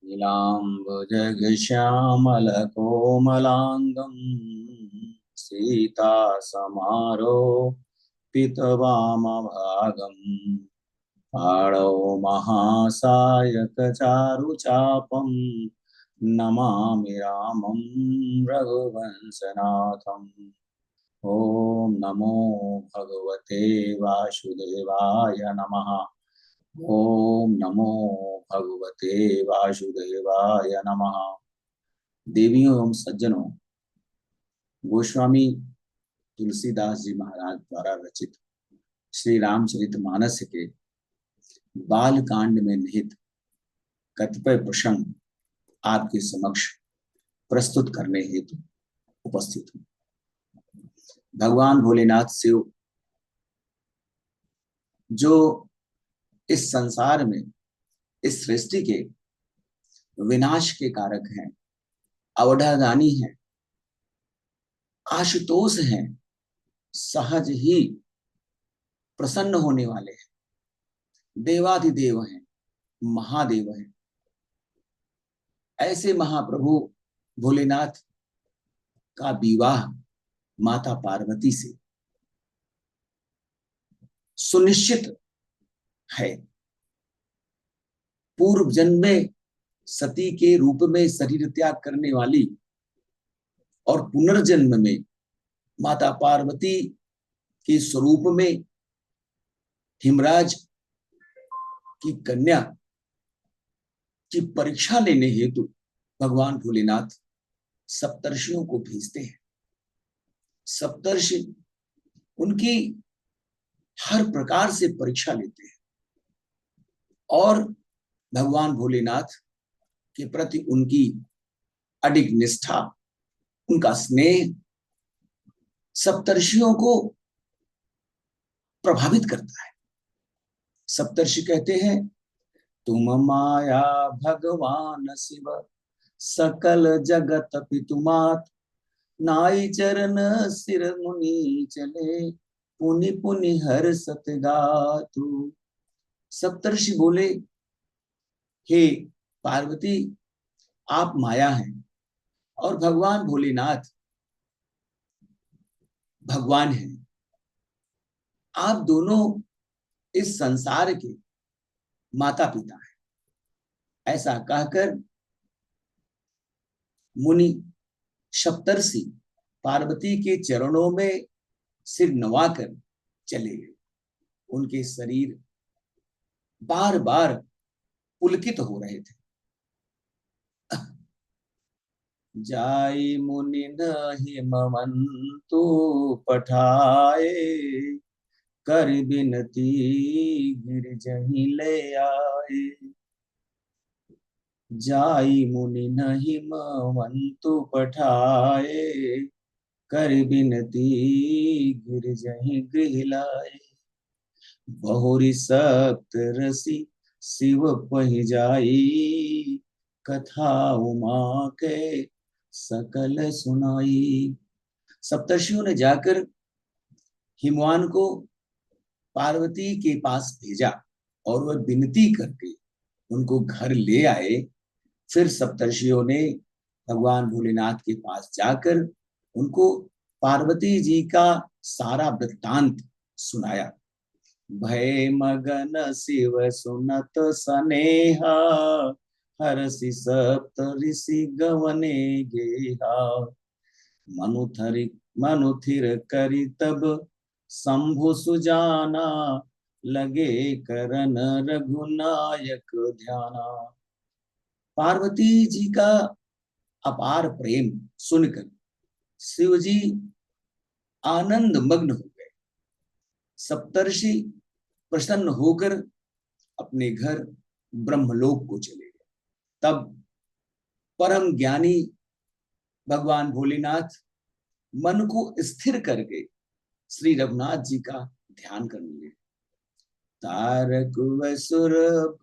नीलाम्बुजगश्यामलकोमलाङ्गं सीतासमारोपितवामभागम् पाणौ महासायकचारुचापं नमामि रामं रघुवंशनाथम्। ॐ नमो भगवते वासुदेवाय नमः। ॐ नमो भगवते वासुदेवाय नमः। देवियों एवं सज्जनों, गोस्वामी तुलसीदास जी महाराज द्वारा रचित श्री रामचरितमानस के बाल कांड में निहित कतिपय प्रसंग आपके समक्ष प्रस्तुत करने हेतु उपस्थित हूँ। भगवान भोलेनाथ शिव जो इस संसार में इस सृष्टि के विनाश के कारक हैं, अवधादानी हैं, आशुतोष हैं, सहज ही प्रसन्न होने वाले हैं, देवाधिदेव हैं, महादेव हैं। ऐसे महाप्रभु भोलेनाथ का विवाह माता पार्वती से सुनिश्चित है। पूर्व जन्म में सती के रूप में शरीर त्याग करने वाली और पुनर्जन्म में माता पार्वती के स्वरूप में हिमराज की कन्या की परीक्षा लेने हेतु भगवान भोलेनाथ सप्तर्षियों को भेजते हैं। सप्तर्षि उनकी हर प्रकार से परीक्षा लेते हैं और भगवान भोलेनाथ के प्रति उनकी अडिग निष्ठा, उनका स्नेह सप्तर्षियों को प्रभावित करता है। सप्तर्षि कहते हैं, तुम माया भगवान शिव सकल जगत पितुमात, नाई चरण सिर मुनि चले, पुनि पुनि हर सतगातु। सप्तर्षि बोले, हे पार्वती, आप माया हैं और भगवान भोलेनाथ भगवान हैं। आप दोनों इस संसार के माता पिता हैं। ऐसा कहकर मुनि सप्तर्षि पार्वती के चरणों में सिर नवाकर चले गए। उनके शरीर बार बार पुलकित हो रहे थे। जाई मुनि नहीं ममंतु पठाए, कर बिनती गिरजहि ले आए। जाई मुनि नहीं ममंतु पठाए, कर बिनती गिरजहि गृह लाए। बहुरी सप्त रसी शिव पहि जाई, कथा उमा के सकल सुनाई। सप्तर्षियों ने जाकर हिमवान को पार्वती के पास भेजा और वह विनती करके उनको घर ले आए। फिर सप्तर्षियों ने भगवान भोलेनाथ के पास जाकर उनको पार्वती जी का सारा वृत्तांत सुनाया। भय मगन शिव सुनत सनेहा, हरसि सप्त ऋषि गवने गेहा। मनुथिर करी तब शंभु सुजाना, लगे करन रघुनायक ध्याना। पार्वती जी का अपार प्रेम सुनकर शिव जी आनंद मग्न हो गए। सप्तर्षि प्रसन्न होकर अपने घर ब्रह्मलोक को चले गए। तब परम ज्ञानी भगवान भोलेनाथ मन को स्थिर करके श्री रघुनाथ जी का ध्यान करने लगे। तारक वसुर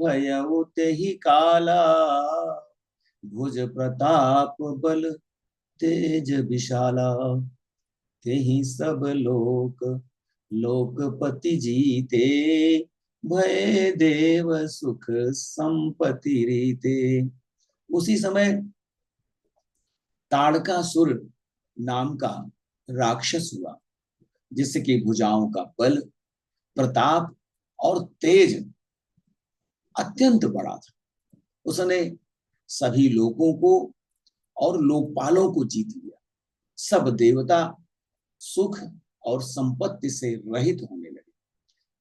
भयउ तेहि काला, भुज प्रताप बल तेज विशाला। तेहि सब लोक लोकपति जीते, भय देव सुख संपत्ति रीते। उसी समय ताड़कासुर नाम का राक्षस हुआ, जिसकी भुजाओं का बल, प्रताप और तेज अत्यंत बड़ा था। उसने सभी लोगों को और लोकपालों को जीत लिया। सब देवता सुख और संपत्ति से रहित होने लगे।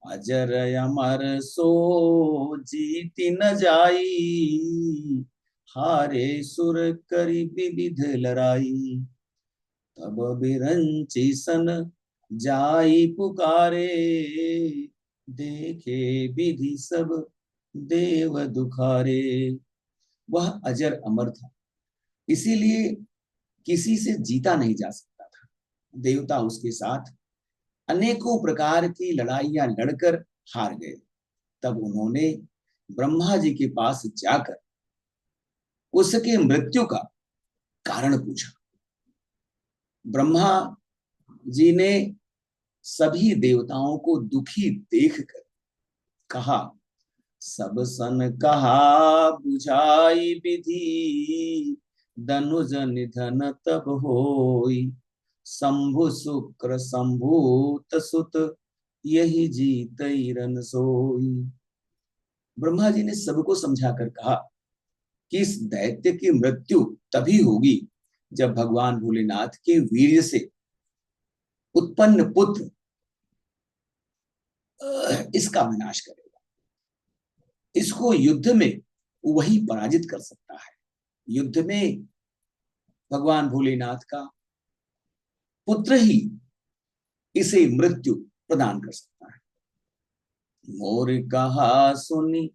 अजर अमर सो जीति न जाई, हारे सुर करी विविध लड़ाई। तब बिरंची सन जाई पुकारे, देखे विधि सब देव दुखारे। वह अजर अमर था, इसीलिए किसी से जीता नहीं जा सकता था। देवता उसके साथ अनेकों प्रकार की लड़ाइयां लड़कर हार गए। तब उन्होंने ब्रह्मा जी के पास जाकर उसके मृत्यु का कारण पूछा। ब्रह्मा जी ने सभी देवताओं को दुखी देखकर कहा, सब सन कहा बुझाई विधि, धनुज निधन तब होई। शंभु शुक्र शंभूत सुत, यही जीत रन सोई। ब्रह्मा जी ने सबको समझाकर कहा कि इस दैत्य की मृत्यु तभी होगी जब भगवान भोलेनाथ के वीर्य से उत्पन्न पुत्र इसका विनाश करेगा। इसको युद्ध में वही पराजित कर सकता है। युद्ध में भगवान भोलेनाथ का पुत्र ही इसे मृत्यु प्रदान कर सकता है। मोर कहा सुनी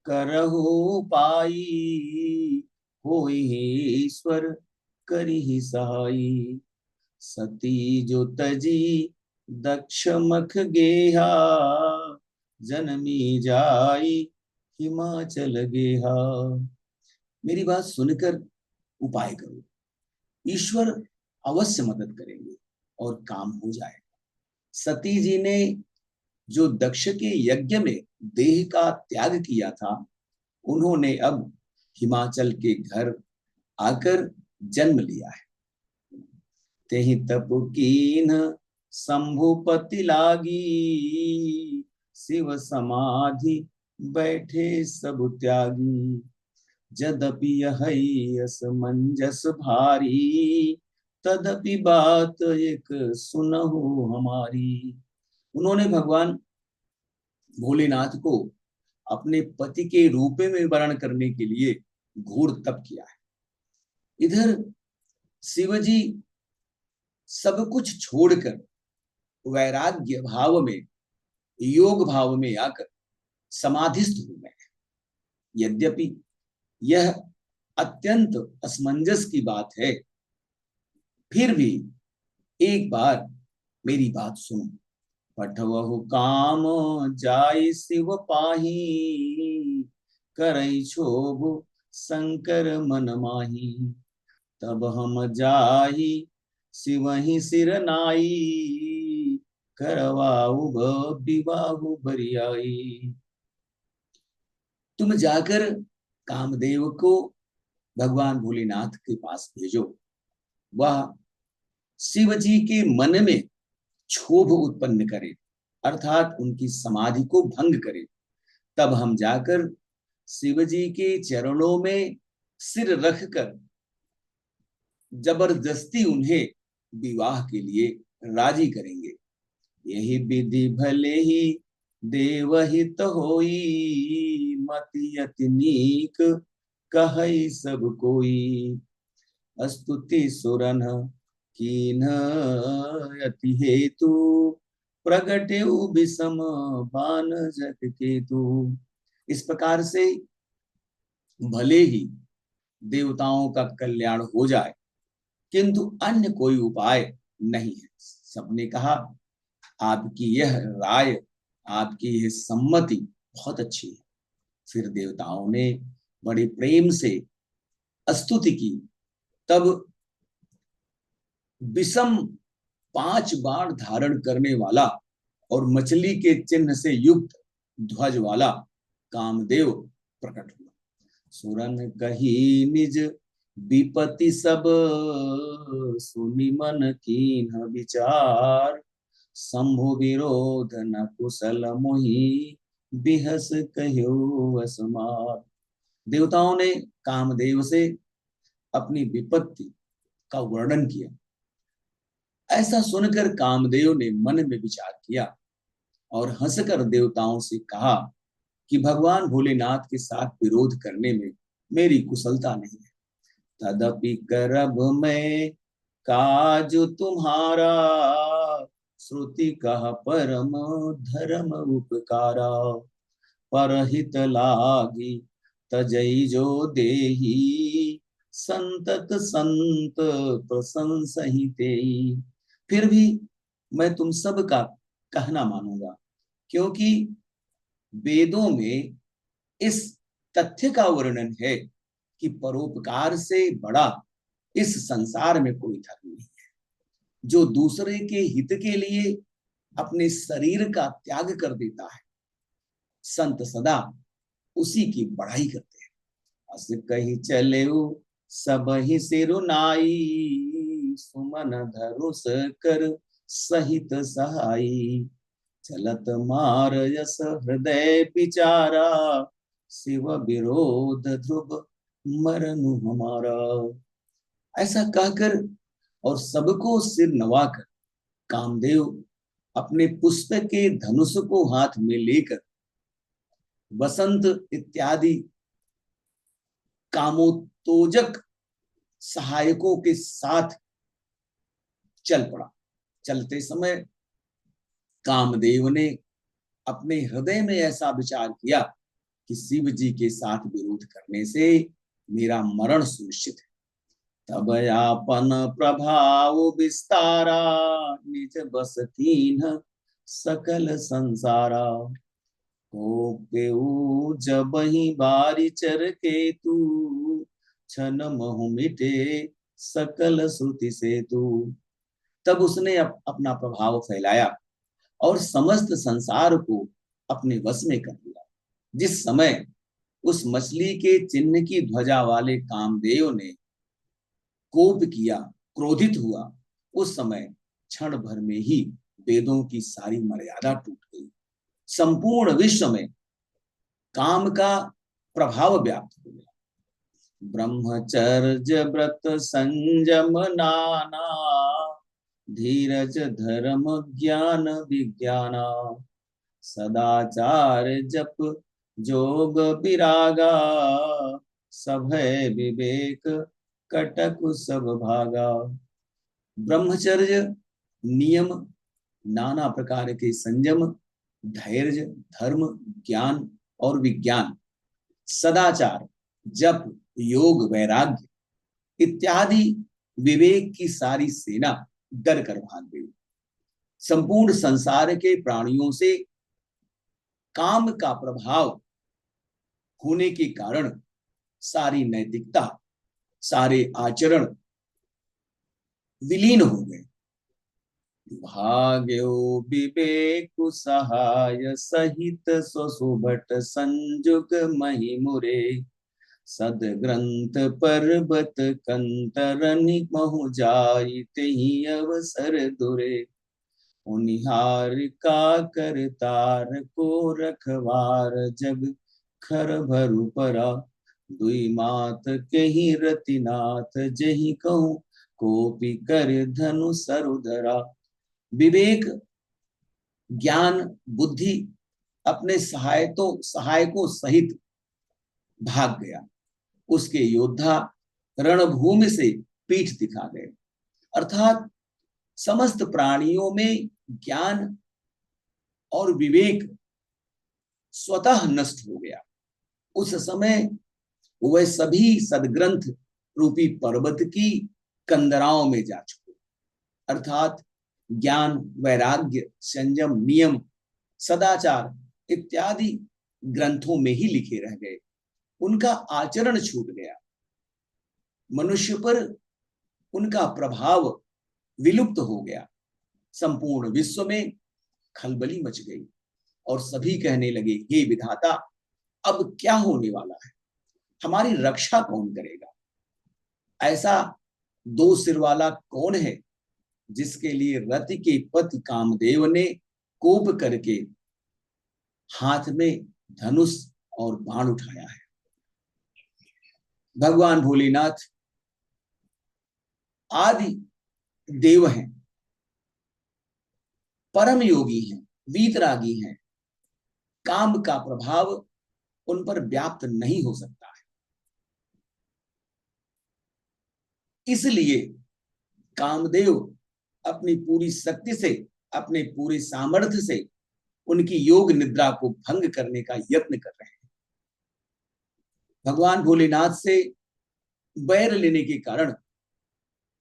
करहु पाई, होई ईश्वर करी सहाई। सती जो तजी दक्ष मख गेहा, जनमी जाई हिमाचल गेहा। मेरी बात सुनकर उपाय करो, ईश्वर अवश्य मदद करेंगे और काम हो जाएगा। सती जी ने जो दक्ष के यज्ञ में देह का त्याग किया था, उन्होंने अब हिमाचल के घर आकर जन्म लिया है। तेहि तप कीन शंभुपति लागी, शिव समाधि बैठे सब त्यागी। जदपि यही असमंजस भारी, तदपि बात एक सुनहु हमारी। उन्होंने भगवान भोलेनाथ को अपने पति के रूप में वर्ण करने के लिए घोर तप किया है। इधर शिवजी सब कुछ छोड़कर वैराग्य भाव में, योग भाव में आकर समाधिस्थ हो गए। यद्यपि यह अत्यंत असमंजस की बात है, फिर भी एक बार मेरी बात सुनो। पठवहु काम जाय शिव पाही, करई क्षोभ शंकर मन माही। तब हम जाही शिवहि सिर नाई, करवाऊ विवाहु बरियाई। तुम जाकर कामदेव को भगवान भोलेनाथ के पास भेजो, वह शिव जी के मन में क्षोभ उत्पन्न करे, अर्थात उनकी समाधि को भंग करे। तब हम जाकर शिव जी के चरणों में सिर रखकर जबरदस्ती उन्हें विवाह के लिए राजी करेंगे। यही विधि भले ही देवहित होई, मति अति नीक कहई सब कोई। स्तुति सुरन कीन अति हेतु, प्रगटे विषम बान जग केतु। इस प्रकार से भले ही देवताओं का कल्याण हो जाए, किंतु अन्य कोई उपाय नहीं है। सबने कहा आपकी यह राय, आपकी यह सम्मति बहुत अच्छी है। फिर देवताओं ने बड़े प्रेम से स्तुति की। तब विषम 5 बाण धारण करने वाला और मछली के चिन्ह से युक्त ध्वज वाला कामदेव प्रकट हुआ। सुरन कही निज विपत्ति सब, सुनि मन कीन्ह विचार। शंभु विरोध न कुशल मोहि, बिहस कह्यो असमार। देवताओं ने कामदेव से अपनी विपत्ति का वर्णन किया। ऐसा सुनकर कामदेव ने मन में विचार किया और हंसकर देवताओं से कहा कि भगवान भोलेनाथ के साथ विरोध करने में मेरी कुशलता नहीं है। तदपि करब मैं काज तुम्हारा, श्रुति कह परम धर्म उपकारा। परहित लागी तजई जो देही, संतत संत प्रशंसहि तेई। फिर भी मैं तुम सब का कहना मानूंगा, क्योंकि वेदों में इस तथ्य का वर्णन है कि परोपकार से बड़ा इस संसार में कोई धर्म नहीं है। जो दूसरे के हित के लिए अपने शरीर का त्याग कर देता है, संत सदा उसी की बढ़ाई करते हैं। अस कही चले सब ही सिरुनाई, सुमन धरुष कर सहित सहाई। चलत मार यस हृदय विचारा, शिव विरोध ध्रुव मरनु हमारा। ऐसा कहकर और सबको सिर नवाकर कामदेव अपने पुष्प के धनुष को हाथ में लेकर वसंत इत्यादि कामोत्तेजक सहायकों के साथ चल पड़ा। चलते समय कामदेव ने अपने हृदय में ऐसा विचार किया कि शिव जी के साथ विरोध करने से मेरा मरण सुनिश्चित है। तब आपन प्रभाव विस्तारा, निज बस कीन्ह सकल संसारा। हो जब ही बारी चर के तू, छन महु मिटे सकल श्रुति से तू। तब उसने अपना प्रभाव फैलाया और समस्त संसार को अपने वश में कर लिया। जिस समय उस मछली के चिन्ह की ध्वजा वाले कामदेव ने कोप किया, क्रोधित हुआ, उस समय क्षण भर में ही वेदों की सारी मर्यादा टूट गई। संपूर्ण विश्व में काम का प्रभाव व्याप्त हो गया। ब्रह्मचर्य व्रत संयम नाना, धीरज धर्म ज्ञान विज्ञाना। सदाचार जप जोग विरागा, सभय विवेक कटक सब भागा। ब्रह्मचर्य नियम, नाना प्रकार के संयम, धैर्य, धर्म, ज्ञान और विज्ञान, सदाचार, जप, योग, वैराग्य इत्यादि विवेक की सारी सेना डर कर भाग गई। संपूर्ण संसार के प्राणियों से काम का प्रभाव होने के कारण सारी नैतिकता, सारे आचरण विलीन हो गए। भाग्यो विवेक सहाय सहित स्वसुभट संजुग महिमुरे। सद ग्रंथ पर्वत कंतरनि महु जाई, तेहि अवसर दुरे। उनिहार का करतार को रखवार, जग खर भरु परा। दुई मात के ही रतिनाथ, जही कहूँ कोपी कर धनु सरुधरा। विवेक, ज्ञान, बुद्धि अपने सहायकों सहित भाग गया। उसके योद्धा रणभूमि से पीठ दिखा गए। अर्थात समस्त प्राणियों में ज्ञान और विवेक स्वतः नष्ट हो गया। उस समय वह सभी सदग्रंथ रूपी पर्वत की कंदराओं में जा चुके। अर्थात ज्ञान, वैराग्य, संयम, नियम, सदाचार इत्यादि ग्रंथों में ही लिखे रह गए। उनका आचरण छूट गया। मनुष्य पर उनका प्रभाव विलुप्त हो गया। संपूर्ण विश्व में खलबली मच गई और सभी कहने लगे, हे विधाता, अब क्या होने वाला है। हमारी रक्षा कौन करेगा? ऐसा दो सिर वाला कौन है जिसके लिए रति के पति कामदेव ने कोप करके हाथ में धनुष और बाण उठाया है? भगवान भोलेनाथ आदि देव हैं, परम योगी हैं, वीतरागी हैं। काम का प्रभाव उन पर व्याप्त नहीं हो सकता है। इसलिए कामदेव अपनी पूरी शक्ति से, अपने पूरे सामर्थ्य से उनकी योग निद्रा को भंग करने का यत्न कर रहे हैं। भगवान भोलेनाथ से बैर लेने के कारण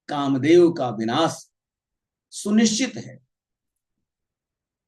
कामदेव का विनाश सुनिश्चित है।